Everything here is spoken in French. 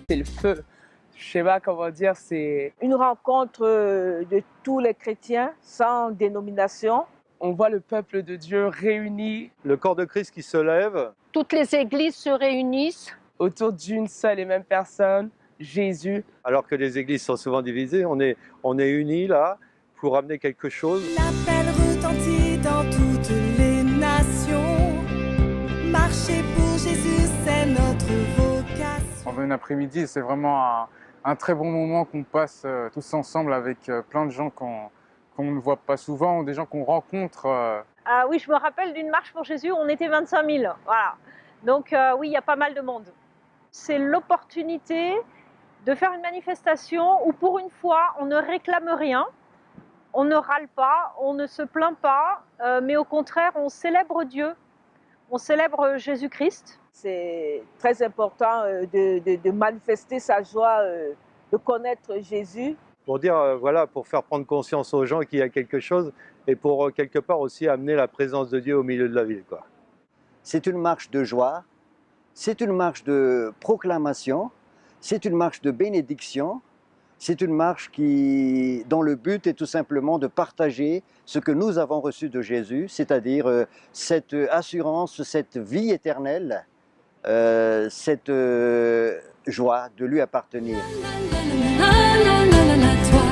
c'est le feu. Je sais pas comment dire, c'est une rencontre de tous les chrétiens, sans dénomination. On voit le peuple de Dieu réuni. Le corps de Christ qui se lève. Toutes les églises se réunissent autour d'une seule et même personne, Jésus. Alors que les églises sont souvent divisées, on est unis là pour amener quelque chose. L'appel retentit dans toutes les nations. Marcher pour Jésus, c'est notre vocation. Pendant une après-midi, c'est vraiment un très bon moment qu'on passe tous ensemble avec plein de gens qu'on ne voit pas souvent, ou des gens qu'on rencontre. Ah oui, je me rappelle d'une marche pour Jésus, on était 25 000. Voilà. Donc oui, il y a pas mal de monde. C'est l'opportunité de faire une manifestation où pour une fois, on ne réclame rien, on ne râle pas, on ne se plaint pas, mais au contraire, on célèbre Dieu, on célèbre Jésus-Christ. C'est très important de manifester sa joie, de connaître Jésus. Pour dire, voilà, pour faire prendre conscience aux gens qu'il y a quelque chose et pour quelque part aussi amener la présence de Dieu au milieu de la ville, quoi. C'est une marche de joie, c'est une marche de proclamation, c'est une marche de bénédiction, c'est une marche dont le but est tout simplement de partager ce que nous avons reçu de Jésus, c'est-à-dire cette assurance, cette vie éternelle, cette joie de lui appartenir. Toi